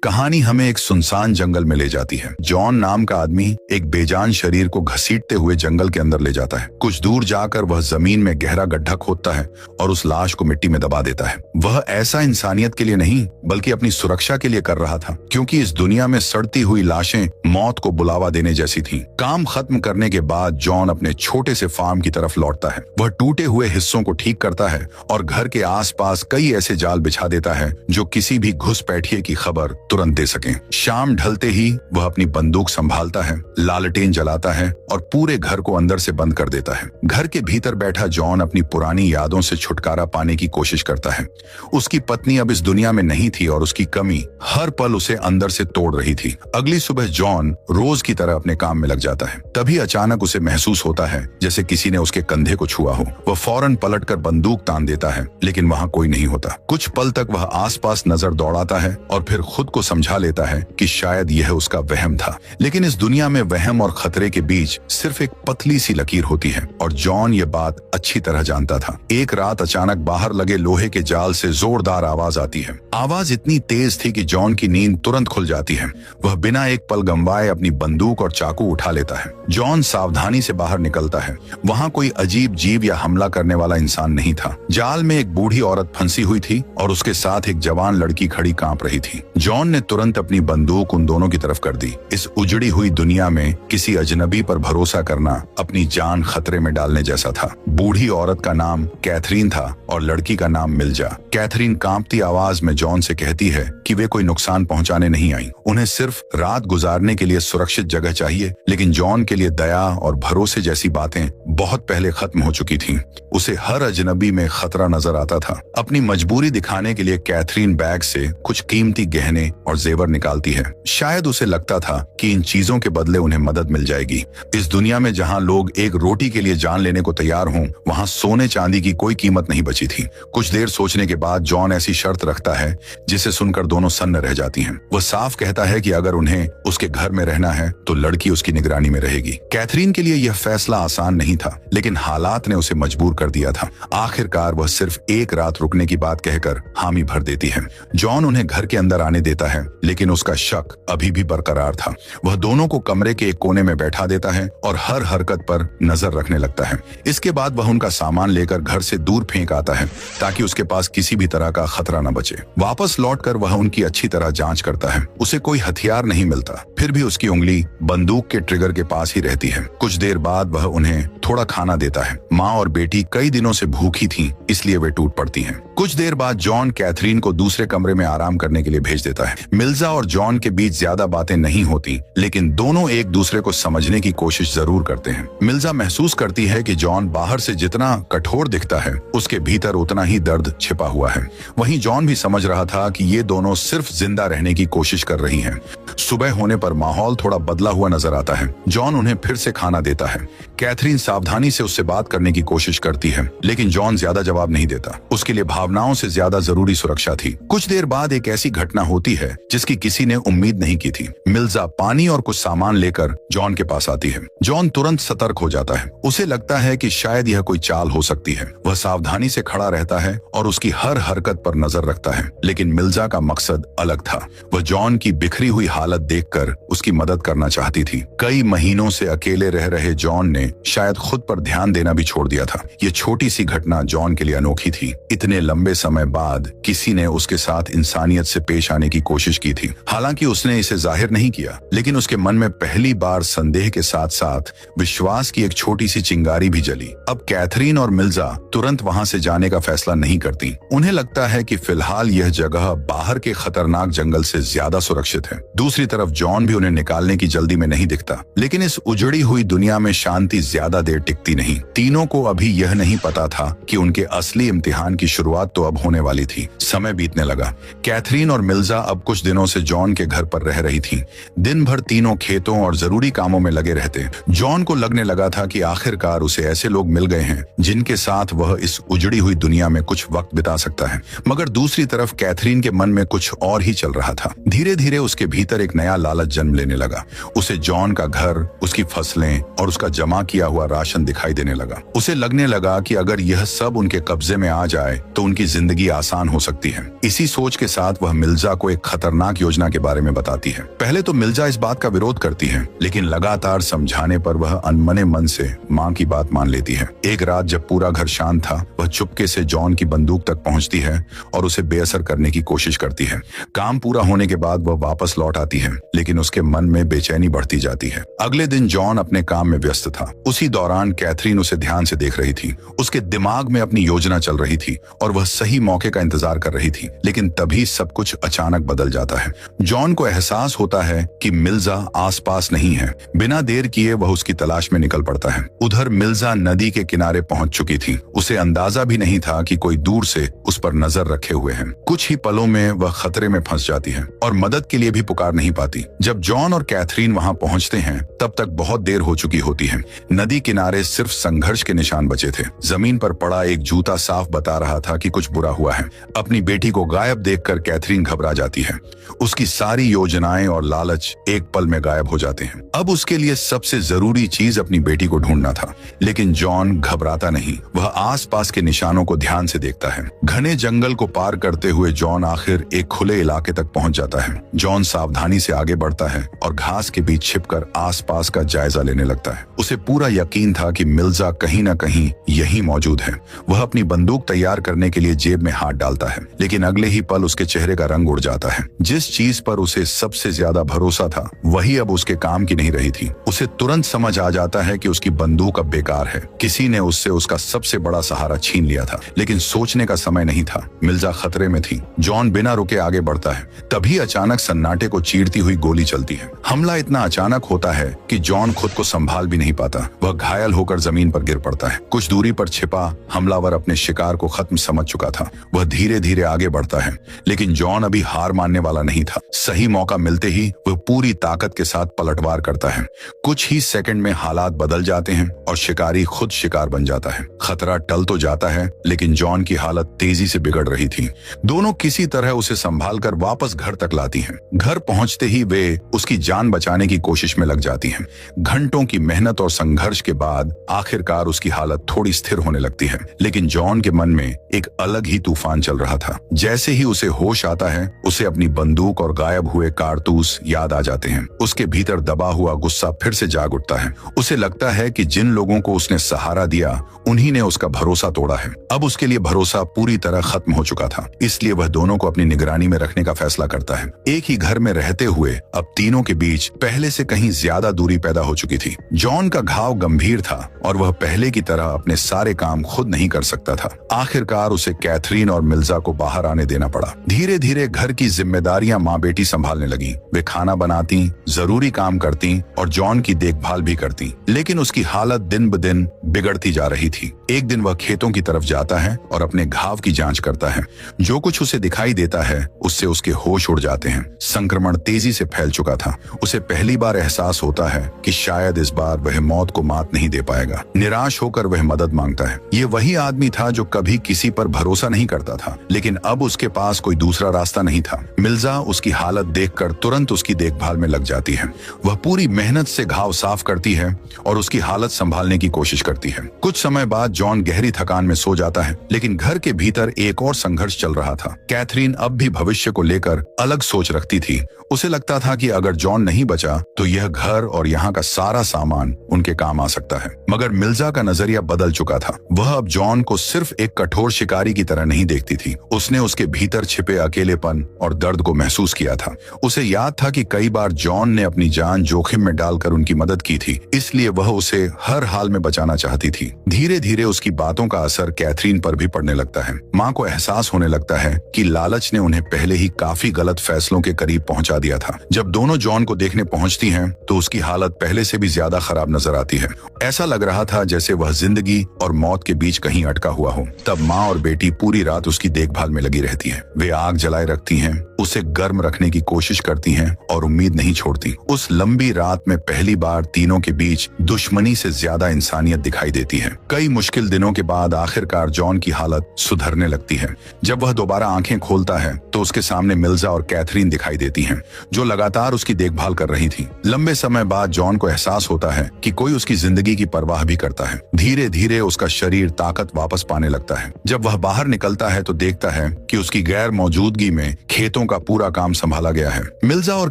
कहानी हमें एक सुनसान जंगल में ले जाती है। जॉन नाम का आदमी एक बेजान शरीर को घसीटते हुए जंगल के अंदर ले जाता है। कुछ दूर जाकर वह जमीन में गहरा गड्ढा खोदता है और उस लाश को मिट्टी में दबा देता है। वह ऐसा इंसानियत के लिए नहीं बल्कि अपनी सुरक्षा के लिए कर रहा था, क्योंकि इस दुनिया में सड़ती हुई लाशें मौत को बुलावा देने जैसी थीं। काम खत्म करने के बाद जॉन अपने छोटे से फार्म की तरफ लौटता है। वह टूटे हुए हिस्सों को ठीक करता है और घर के आसपास कई ऐसे जाल बिछा देता है जो किसी भी घुसपैठिए की खबर तुरंत दे सकें। शाम ढलते ही वह अपनी बंदूक संभालता है, लालटेन जलाता है और पूरे घर को अंदर से बंद कर देता है। घर के भीतर बैठा जॉन अपनी पुरानी यादों से छुटकारा पाने की कोशिश करता है। उसकी पत्नी अब इस दुनिया में नहीं थी और उसकी कमी हर पल उसे अंदर से तोड़ रही थी। अगली सुबह जॉन रोज की तरह अपने काम में लग जाता है। तभी अचानक उसे महसूस होता है जैसे किसी ने उसके कंधे को छुआ हो। वह फौरन पलटकर बंदूक तान देता है, लेकिन वहां कोई नहीं होता। कुछ पल तक वह आसपास नजर दौड़ाता है और फिर खुद को समझा लेता है कि शायद यह उसका वहम था। लेकिन इस दुनिया में वहम और खतरे के बीच सिर्फ एक पतली सी लकीर होती है और जॉन ये बात अच्छी तरह जानता था। एक रात अचानक बाहर लगे लोहे के जाल से जोरदार आवाज आती है। आवाज इतनी तेज थी कि जॉन की नींद तुरंत खुल जाती है। वह बिना एक पल गंवाए अपनी बंदूक और चाकू उठा लेता है। जॉन सावधानी से बाहर निकलता है। वहां कोई अजीब जीव या हमला करने वाला इंसान नहीं था। जाल में एक बूढ़ी औरत फंसी हुई थी और उसके साथ एक जवान लड़की खड़ी कांप रही थी। जॉन ने तुरंत अपनी बंदूक उन दोनों की तरफ कर दी। इस उजड़ी हुई दुनिया में किसी अजनबी पर भरोसा करना अपनी जान खतरे में डालने जैसा था। बूढ़ी औरत का नाम कैथरीन था और लड़की का नाम मिल्जा। कैथरीन कांपती आवाज में जॉन से कहती है कि वे कोई नुकसान पहुंचाने नहीं आई। उन्हें सिर्फ रात गुजारने के लिए सुरक्षित जगह चाहिए। लेकिन जॉन के लिए दया और भरोसे जैसी बातें बहुत पहले खत्म हो चुकी थीं। उसे हर अजनबी में खतरा नजर आता था। अपनी मजबूरी दिखाने के लिए कैथरीन बैग से कुछ कीमती गहने और जेवर निकालती है। शायद उसे लगता था कि इन चीजों के बदले उन्हें मदद मिल जाएगी। इस दुनिया में जहां लोग एक रोटी के लिए जान लेने को तैयार हों, वहां सोने चांदी की कोई कीमत नहीं बची थी। कुछ देर सोचने के बाद जॉन ऐसी शर्त रखता है जिसे सुनकर दोनों सन्न रह जाती हैं। वह साफ कहता है कि अगर उन्हें उसके घर में रहना है तो लड़की उसकी निगरानी में रहेगी। कैथरीन के लिए यह फैसला आसान नहीं था, लेकिन हालात ने उसे मजबूर कर दिया था। आखिरकार वह सिर्फ एक रात रुकने की बात कहकर हामी भर देती है। जॉन उन्हें घर के अंदर आने देता है, लेकिन उसका शक अभी भी बरकरार था। वह दोनों को कमरे के एक कोने में बैठा देता है और हर हरकत पर नजर रखने लगता है। इसके बाद वह उनका सामान लेकर घर से दूर फेंक आता है ताकि उसके पास किसी भी तरह का खतरा न बचे। वापस लौटकर वह उनकी अच्छी तरह जांच करता है। उसे कोई हथियार नहीं मिलता, फिर भी उसकी उंगली बंदूक के ट्रिगर के पास ही रहती है। कुछ देर बाद वह उन्हें थोड़ा खाना देता है। माँ और बेटी कई दिनों से भूखी थीं, इसलिए वे टूट पड़ती हैं। कुछ देर बाद जॉन कैथरीन को दूसरे कमरे में आराम करने के लिए भेज देता है। मिल्जा और जॉन के बीच ज्यादा बातें नहीं होती, लेकिन दोनों एक दूसरे को समझने की कोशिश जरूर करते हैं। मिल्जा महसूस करती है कि जॉन बाहर से जितना कठोर दिखता है, उसके भीतर उतना ही दर्द छिपा हुआ है। वहीं जॉन भी समझ रहा था कि ये दोनों सिर्फ जिंदा रहने की कोशिश कर रही हैं। सुबह होने पर माहौल थोड़ा बदला हुआ नजर आता है। जॉन उन्हें फिर से खाना देता है। कैथरीन सावधानी से उससे बात करने की कोशिश करती है, लेकिन जॉन ज्यादा जवाब नहीं देता। उसके लिए भावनाओं से ज्यादा जरूरी सुरक्षा थी। कुछ देर बाद एक ऐसी घटना होती है जिसकी किसी ने उम्मीद नहीं की थी। मिल्जा पानी और कुछ सामान लेकर जॉन के पास आती है। जॉन तुरंत सतर्क हो जाता है। उसे लगता है कि शायद यह कोई चाल हो सकती है। वह सावधानी से खड़ा रहता है और उसकी हर हरकत पर नजर रखता है, लेकिन मिल्जा का मकसद अलग था। वह जॉन की बिखरी हुई हालत देखकर उसकी मदद करना चाहती थी। कई महीनों से अकेले रह रहे जॉन ने शायद खुद पर ध्यान देना भी छोड़ दिया था। ये छोटी सी घटना जॉन के लिए अनोखी थी। इतने लंबे समय बाद किसी ने उसके साथ इंसानियत से पेश आने की कोशिश की थी। हालांकि उसने इसे जाहिर नहीं किया, लेकिन उसके मन में पहली बार संदेह के साथ साथ विश्वास की एक छोटी सी चिंगारी भी जली। अब कैथरीन और मिल्जा तुरंत वहां से जाने का फैसला नहीं करती। उन्हें लगता है कि फिलहाल यह जगह बाहर के खतरनाक जंगल से ज्यादा सुरक्षित है। दूसरी तरफ जॉन भी उन्हें निकालने की जल्दी में नहीं दिखता, लेकिन इस उजड़ी हुई दुनिया में शांति ज्यादा देर टिकती नहीं। तीनों को अभी यह नहीं पता था कि उनके असली इम्तिहान की शुरुआत तो अब होने वाली थी। समय बीतने लगा। कैथरीन और मिल्जा अब कुछ दिनों से जॉन के घर पर रह रही थीं। दिन भर तीनों खेतों और जरूरी कामों में लगे रहते। जॉन को लगने लगा था कि आखिरकार उसे ऐसे लोग मिल गए हैं जिनके साथ वह इस उजड़ी हुई दुनिया में कुछ वक्त बिता सकता है। मगर दूसरी तरफ कैथरीन के मन में कुछ और ही चल रहा था। धीरे धीरे उसके भीतर एक नया लालच जन्म लेने लगा। उसे जॉन का घर, उसकी फसलें और उसका जमा किया हुआ राशन दिखाई देने लगा। उसे लगने लगा कि अगर यह सब उनके कब्जे में आ जाए तो उनकी जिंदगी आसान हो सकती है। इसी सोच के साथ वह मिल्जा को एक खतरनाक योजना के बारे में बताती है। पहले तो मिल्जा इस बात का विरोध करती है, लेकिन लगातार समझाने पर वह अनमने मन से माँ की बात मान लेती है। एक रात जब पूरा घर शांत था, वह चुपके से जॉन की बंदूक तक पहुंचती है और उसे बेअसर करने की कोशिश करती है। काम पूरा होने के बाद वह वापस लौट आती है, लेकिन उसके मन में बेचैनी बढ़ती जाती है। अगले दिन जॉन अपने काम में व्यस्त था। उसी दौरान कैथरीन उसे ध्यान से देख रही थी। उसके दिमाग में अपनी योजना चल रही थी और वह सही मौके का इंतजार कर रही थी। लेकिन तभी सब कुछ अचानक बदल जाता है। जॉन को एहसास होता है कि मिल्जा आसपास नहीं है। बिना देर किए वह उसकी तलाश में निकल पड़ता है। उधर मिल्जा नदी के किनारे पहुंच चुकी थी। उसे अंदाजा भी नहीं था कि कोई दूर से उस पर नजर रखे हुए है। कुछ ही पलों में वह खतरे में फंस जाती है और मदद के लिए भी पुकार नहीं पाती। जब जॉन और कैथरीन वहां पहुंचते हैं, तब तक बहुत देर हो चुकी होती है। नदी किनारे सिर्फ संघर्ष के निशान बचे थे। जमीन पर पड़ा एक जूता साफ बता रहा था कि कुछ बुरा हुआ है। अपनी बेटी को गायब देखकर कैथरीन घबरा जाती है। उसकी सारी योजनाएं और लालच एक पल में गायब हो जाते हैं। अब उसके लिए सबसे जरूरी चीज अपनी बेटी को ढूंढना था। लेकिन जॉन घबराता नहीं। वह आसपास के निशानों को ध्यान से देखता है। घने जंगल को पार करते हुए जॉन आखिर एक खुले इलाके तक पहुंच जाता है। जॉन सावधानी से आगे बढ़ता है और घास के बीच छिपकर आसपास का जायजा लेने लगता है। उसे पूरा यकीन था कि मिल्जा कहीं न कहीं यहीं मौजूद है। वह अपनी बंदूक तैयार करने के लिए जेब में हाथ डालता है, लेकिन अगले ही पल उसके चेहरे का रंग उड़ जाता है। जिस चीज पर उसे सबसे ज्यादा भरोसा था, वही अब उसके काम की नहीं रही थी। उसे तुरंत समझ आ जाता है कि उसकी बंदूक अब बेकार है। किसी ने उससे उसका सबसे बड़ा सहारा छीन लिया था। लेकिन सोचने का समय नहीं था। मिल्जा खतरे में थी। जॉन बिना रुके आगे बढ़ता है। तभी अचानक सन्नाटे को चीरती हुई गोली चलती है। हमला इतना अचानक होता है कि जॉन खुद को संभाल भी नहीं पाता। वह घायल होकर जमीन पर गिर पड़ता है। कुछ दूरी पर छिपा हमलावर अपने शिकार को खत्म समझ चुका था। वह धीरे धीरे आगे बढ़ता है, लेकिन जॉन अभी हार मानने वाला नहीं था। सही मौका मिलते ही वह पूरी ताकत के साथ पलटवार करता है। कुछ ही सेकंड में हालात बदल जाते हैं और शिकारी खुद शिकार बन जाता है। खतरा टल तो जाता है, लेकिन जॉन की हालत तेजी से बिगड़ रही थी। दोनों किसी तरह उसे संभालकर वापस घर तक लाती हैं। घर पहुंचते ही वे उसकी जान बचाने की कोशिश में लग जाती हैं। घंटों की मेहनत और संघर्ष के बाद आखिरकार उसकी हालत थोड़ी स्थिर होने लगती है। लेकिन जॉन के मन में एक अलग ही तूफान चल रहा था। जैसे ही उसे होश आता है, उसे अपनी बंदूक और गायब हुए कारतूस याद आ जाते हैं। उसके भीतर दबा हुआ गुस्सा फिर से जाग उठता है। उसे लगता है कि जिन लोगों को उसने सहारा दिया, उन्हीं ने उसका भरोसा तोड़ा है। अब उसके लिए भरोसा पूरी तरह खत्म हो चुका था। इसलिए वह दोनों को अपनी निगरानी में रखने का फैसला करता है। एक ही घर में रहते हुए अब तीनों के बीच पहले से कहीं ज्यादा दूरी पैदा हो चुकी थी। जॉन का घाव गंभीर था और वह पहले की तरह अपने सारे काम खुद नहीं कर सकता था। आखिरकार उसे कैथरीन और मिल्जा को बाहर आने देना पड़ा। धीरे धीरे घर की जिम्मेदारियां माँ बेटी संभालने लगी। वे खाना बनाती, जरूरी काम करती और जॉन की देखभाल भी करती। लेकिन उसकी हालत दिन ब दिन बिगड़ती जा रही थी। एक दिन वह खेतों की तरफ जाता है और अपने घाव की जांच करता है। जो कुछ उसे दिखाई देता है, उससे उसके होश उड़ जाते हैं। संक्रमण तेजी से फैल चुका था। उसे पहली बार एहसास होता है कि शायद इस बार वह मौत को मात नहीं दे पाएगा। निराश होकर वह मदद मांगता है। ये वही आदमी था जो कभी किसी पर भरोसा नहीं करता था, लेकिन अब उसके पास कोई दूसरा रास्ता नहीं था। मिल्जा उसकी हालत देखकर तुरंत उसकी देखभाल में लग जाती है। वह पूरी मेहनत से घाव साफ करती है और उसकी हालत संभालने की कोशिश करती है। कुछ समय बाद जॉन गहरी थकान में सो जाता है, लेकिन घर के भीतर एक और संघर्ष चल रहा था। कैथरीन अब भी भविष्य को लेकर अलग सोच रखती थी। उसे लगता था कि अगर जॉन नहीं बचा तो यह घर और यहाँ का सारा सामान उनके काम आ सकता है। मगर मिल्जा का नजरिया बदल चुका था। वह अब जॉन को सिर्फ एक कठोर शिकारी की तरह नहीं देखती थी। उसने उसके भीतर छिपे अकेलेपन और दर्द को महसूस किया था। उसे याद था कि कई बार जॉन ने अपनी जान जोखिम में डालकर उनकी मदद की थी, इसलिए वह उसे हर हाल में बचाना चाहती थी। धीरे धीरे उसकी बातों का असर कैथरीन पर भी पड़ने लगता है। माँ को एहसास होने लगता है कि लालच ने उन्हें पहले ही काफी गलत फैसलों के करीब पहुंचा दिया था। जब दोनों जॉन को देखने पहुंचती हैं, तो उसकी हालत पहले से भी ज्यादा खराब नजर आती है। ऐसा लग रहा था जैसे वह जिंदगी और मौत के बीच कहीं अटका हुआ हो। तब माँ और बेटी पूरी रात उसकी देखभाल में लगी रहती हैं। वे आग जलाए रखती हैं, उसे गर्म रखने की कोशिश करती हैं और उम्मीद नहीं छोड़ती। उस लंबी रात में पहली बार तीनों के बीच दुश्मनी से ज्यादा इंसानियत दिखाई देती है। कई मुश्किल दिनों के बाद आखिरकार जॉन की हालत सुधरने लगती है। जब वह दोबारा आंखें खोलता है तो उसके सामने मिल्जा और कैथरीन दिखाई देती हैं, जो लगातार चौकीदार उसकी देखभाल कर रही थी। लंबे समय बाद जॉन को एहसास होता है कि कोई उसकी जिंदगी की परवाह भी करता है। धीरे धीरे उसका शरीर ताकत वापस पाने लगता है। जब वह बाहर निकलता है तो देखता है कि उसकी गैर मौजूदगी में खेतों का पूरा काम संभाला गया है। मिल्जा और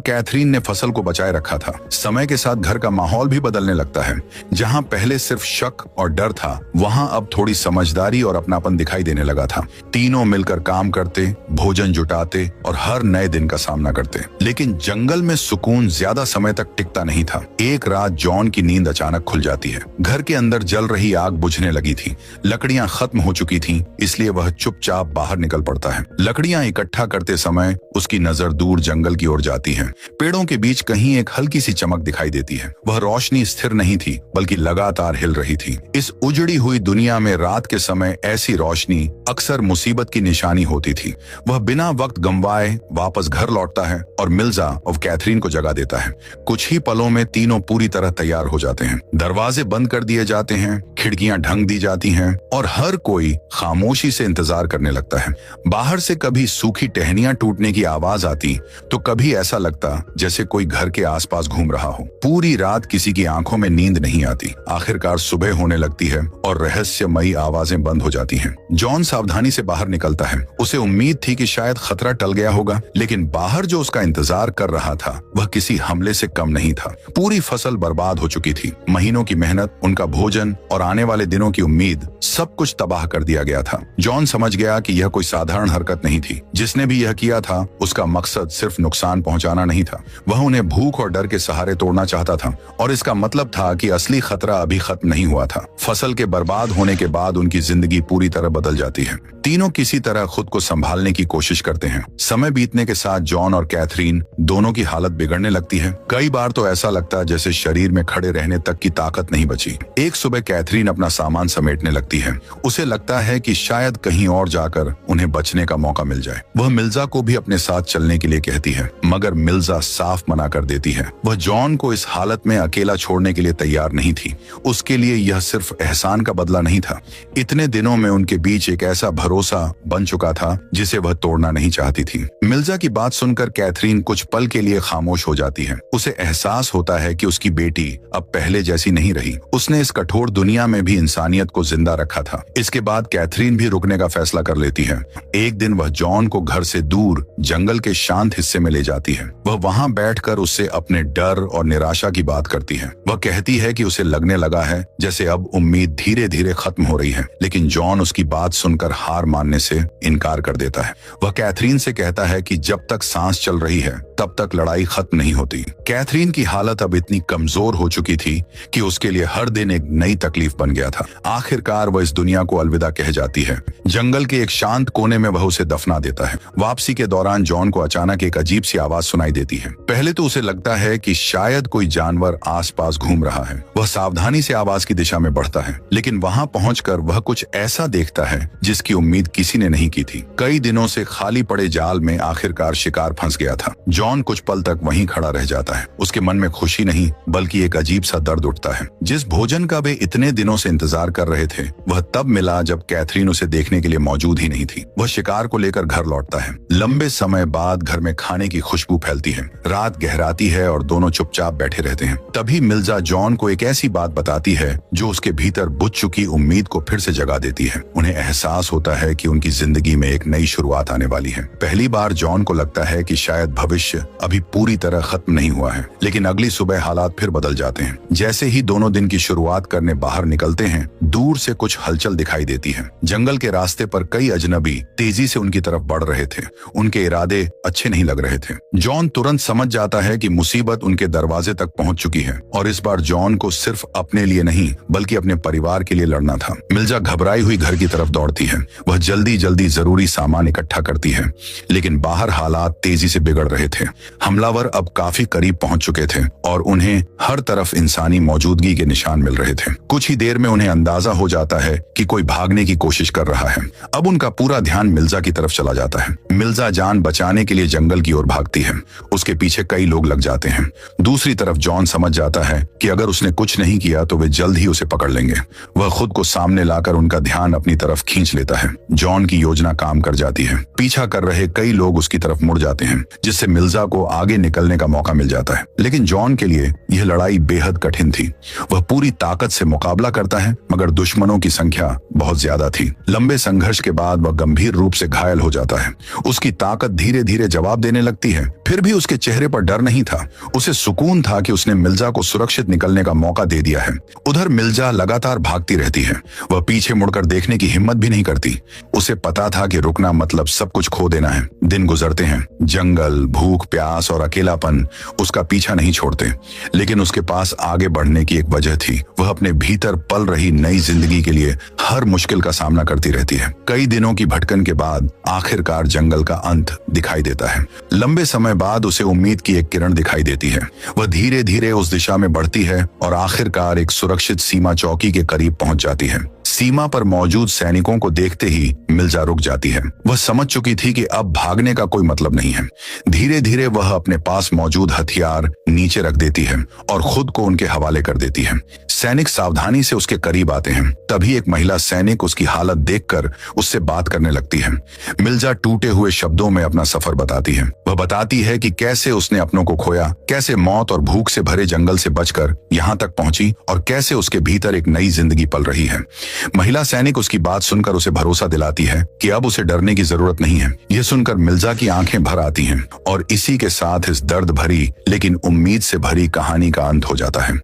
कैथरीन ने फसल को बचाए रखा था। समय के साथ घर का माहौल भी बदलने लगता है। जहाँ पहले सिर्फ शक और डर था, वहाँ अब थोड़ी समझदारी और अपनापन दिखाई देने लगा था। तीनों मिलकर काम करते, भोजन जुटाते और हर नए दिन का सामना करते। लेकिन जंगल में सुकून ज्यादा समय तक टिकता नहीं था। एक रात जॉन की नींद अचानक खुल जाती है। घर के अंदर जल रही आग बुझने लगी थी। लकड़ियां खत्म हो चुकी थीं, इसलिए वह चुपचाप बाहर निकल पड़ता है। लकड़ियां इकट्ठा करते समय उसकी नजर दूर जंगल की ओर जाती है। पेड़ों के बीच कहीं एक हल्की सी चमक दिखाई देती है। वह रोशनी स्थिर नहीं थी, बल्कि लगातार हिल रही थी। इस उजड़ी हुई दुनिया में रात के समय ऐसी रोशनी अक्सर मुसीबत की निशानी होती थी। वह बिना वक्त गंवाए वापस घर लौटता है और मिल्जा और कैथरीन को जगा देता है। कुछ ही पलों में तीनों पूरी तरह तैयार हो जाते हैं। दरवाजे बंद कर दिए जाते हैं, खिड़कियां ढंक दी जाती हैं और हर कोई खामोशी से इंतजार करने लगता है। बाहर से कभी सूखी टहनियां टूटने की आवाज आती तो कभी ऐसा लगता जैसे कोई घर के आसपास घूम रहा हो। पूरी रात किसी की आंखों में नींद नहीं आती। आखिरकार सुबह होने लगती है और रहस्यमयी आवाजें बंद हो जाती हैं। जॉन सावधानी से बाहर निकलता है। उसे उम्मीद थी कि शायद खतरा टल गया होगा, लेकिन बाहर जो उसका इंतजार कर रहा था वह किसी हमले से कम नहीं था। पूरी फसल बर्बाद हो चुकी थी। महीनों की मेहनत, उनका भोजन और आने वाले दिनों की उम्मीद, सब कुछ तबाह कर दिया गया था। जॉन समझ गया कि यह कोई साधारण हरकत नहीं थी। जिसने भी यह किया था उसका मकसद सिर्फ नुकसान पहुंचाना नहीं था। वह उन्हें भूख और डर के सहारे तोड़ना चाहता था और इसका मतलब था कि असली खतरा अभी खत्म नहीं हुआ था। फसल के बर्बाद होने के बाद उनकी जिंदगी पूरी तरह बदल जाती है। तीनों किसी तरह खुद को संभालने की कोशिश करते हैं। समय बीतने के साथ जॉन और कैथरीन दोनों की हालत बिगड़ने लगती है। कई बार तो ऐसा लगता है जैसे शरीर में खड़े रहने तक की ताकत नहीं बची। एक सुबह कैथरीन अपना सामान समेटने लगती है। उसे लगता है कि शायद कहीं और जाकर उन्हें बचने का मौका मिल जाए। वह मिल्जा को भी अपने साथ चलने के लिए कहती है, मगर मिल्जा साफ मना कर देती है। वह जॉन को इस हालत में अकेला छोड़ने के लिए तैयार नहीं थी। उसके लिए यह सिर्फ एहसान का बदला नहीं था। इतने दिनों में उनके बीच एक ऐसा भरोसा बन चुका था जिसे वह तोड़ना नहीं चाहती थी। मिल्जा की बात सुनकर कैथरीन कुछ पल के लिए खामोश हो जाती है। उसे एहसास होता है कि उसकी बेटी अब पहले जैसी नहीं रही। उसने इस कठोर दुनिया में भी इंसानियत को जिंदा रखा था। इसके बाद कैथरीन भी रुकने का फैसला कर लेती है। एक दिन वह जॉन को घर से दूर जंगल के शांत हिस्से में ले जाती है। वह वहां बैठकर उससे अपने डर और निराशा की बात करती है। वह कहती है कि उसे लगने लगा है जैसे अब उम्मीद धीरे धीरे खत्म हो रही है, लेकिन जॉन उसकी बात सुनकर हार मानने से इनकार कर देता है। वह कैथरीन से कहता है कि जब तक सांस चल रही है तब तक लड़ाई खत्म नहीं होती। कैथरीन की हालत अब इतनी कमजोर हो चुकी थी कि उसके लिए हर दिन एक नई तकलीफ बन गया था। आखिरकार वह इस दुनिया को अलविदा कह जाती है। जंगल के एक शांत कोने में वह उसे दफना देता है। वापसी के दौरान जॉन को अचानक एक अजीब सी आवाज सुनाई देती है। पहले तो उसे लगता है कि शायद कोई जानवर आसपास घूम रहा है। वह सावधानी से आवाज की दिशा में बढ़ता है, लेकिन वहां पहुंचकर वह कुछ ऐसा देखता है जिसकी उम्मीद किसी ने नहीं की थी। कई दिनों से खाली पड़े जाल में आखिरकार शिकार फंस गया था। जॉन कुछ पल तक वहीं खड़ा रह जाता है। उसके मन में खुशी नहीं बल्कि एक अजीब सा दर्द उठता है। जिस भोजन का वे इतने दिनों से इंतजार कर रहे थे वह तब मिला जब कैथरीन उसे देखने के लिए मौजूद ही नहीं थी। वह शिकार को लेकर घर लौटता है। लंबे समय बाद घर में खाने की खुशबू फैलती है। रात गहराती है और दोनों चुपचाप बैठे रहते हैं। तभी मिल्जा जॉन को एक ऐसी बात बताती है जो उसके भीतर बुझ चुकी उम्मीद को फिर से जगा देती है। उन्हें एहसास होता है कि उनकी जिंदगी में एक नई शुरुआत आने वाली है। पहली बार जॉन को लगता है कि शायद भविष्य अभी पूरी तरह खत्म नहीं हुआ है, लेकिन अगली सुबह हालात फिर बदल जाते हैं। जैसे ही दोनों दिन की शुरुआत करने बाहर निकलते हैं, दूर से कुछ हलचल दिखाई देती है। जंगल के रास्ते पर कई अजनबी तेजी से उनकी तरफ बढ़ रहे थे। उनके इरादे अच्छे नहीं लग रहे थे। जॉन तुरंत समझ जाता है कि मुसीबत उनके दरवाजे तक पहुंच चुकी है और इस बार जॉन को सिर्फ अपने लिए नहीं बल्कि अपने परिवार के लिए लड़ना था। मिल्जा घबराई हुई घर की तरफ दौड़ती है। वह जल्दी जल्दी जरूरी सामान इकट्ठा करती है, लेकिन बाहर हालात तेजी से बिगड़ रहे थे। हमलावर अब काफी करीब पहुंच चुके थे और उन्हें हर तरफ इंसानी मौजूदगी के निशान मिल रहे थे। कुछ ही देर में उन्हें अंदाजा हो जाता है कि कोई भागने की कोशिश कर रहा है। अब उनका पूरा ध्यान मिल्जा की तरफ चला जाता है। मिल्जा जान बचाने के लिए जंगल की ओर भागती है। उसके पीछे कई लोग लग जाते हैं। दूसरी तरफ जॉन समझ जाता है कि अगर उसने कुछ नहीं किया तो वे जल्द ही उसे पकड़ लेंगे। वह खुद को सामने लाकर उनका ध्यान अपनी तरफ खींच लेता है। जॉन की योजना काम कर जाती है। पीछा कर रहे कई लोग उसकी तरफ मुड़ जाते हैं, जिससे मिल्जा मिर्जा को आगे निकलने का मौका मिल जाता है। लेकिन जॉन के लिए यह लड़ाई बेहद कठिन थी। वह पूरी ताकत से मुकाबला करता है, मगर दुश्मनों की संख्या बहुत ज्यादा थी। लंबे संघर्ष के बाद वह गंभीर रूप से घायल हो जाता है। उसकी ताकत धीरे धीरे जवाब देने लगती है। फिर भी उसके चेहरे पर डर नहीं था। उसे सुकून था कि उसने मिर्जा को सुरक्षित निकलने का मौका दे दिया है। उधर मिर्जा लगातार भागती रहती है। वह पीछे मुड़कर देखने की हिम्मत भी नहीं करती। उसे पता था कि रुकना मतलब सब कुछ खो देना है। दिन गुजरते हैं। जंगल, भूख, प्यास और अकेलापन उसका पीछा नहीं छोड़ते। लेकिन उसके पास आगे बढ़ने की एक वजह थी। वह अपने भीतर पल रही नई जिंदगी के लिए हर मुश्किल का सामना करती रहती है। कई दिनों की भटकन के बाद आखिरकार जंगल का अंत दिखाई देता है। लंबे समय बाद उसे उम्मीद की एक किरण दिखाई देती है। वह धीरे धीरे उस दिशा में बढ़ती है और आखिरकार एक सुरक्षित सीमा चौकी के करीब पहुंच जाती है। सीमा पर मौजूद सैनिकों को देखते ही मिर्जा रुक जाती है। वह समझ चुकी थी कि अब भागने का कोई मतलब नहीं है। धीरे धीरे वह अपने पास मौजूद हथियार नीचे रख देती है और खुद को उनके हवाले कर देती है। सैनिक सावधानी से उसके करीब आते हैं। तभी एक महिला सैनिक उसकी हालत देखकर उससे बात करने लगती है। मिर्जा टूटे हुए शब्दों में अपना सफर बताती है। वह बताती है कि कैसे उसने अपनों को खोया, कैसे मौत और भूख से भरे जंगल से बचकर यहाँ तक पहुंची और कैसे उसके भीतर एक नई जिंदगी पल रही है। महिला सैनिक उसकी बात सुनकर उसे भरोसा दिलाती है कि अब उसे डरने की जरूरत नहीं है। यह सुनकर मिर्जा की आंखें भर आती हैं और इसी के साथ इस दर्द भरी लेकिन उम्मीद से भरी कहानी का अंत हो जाता है।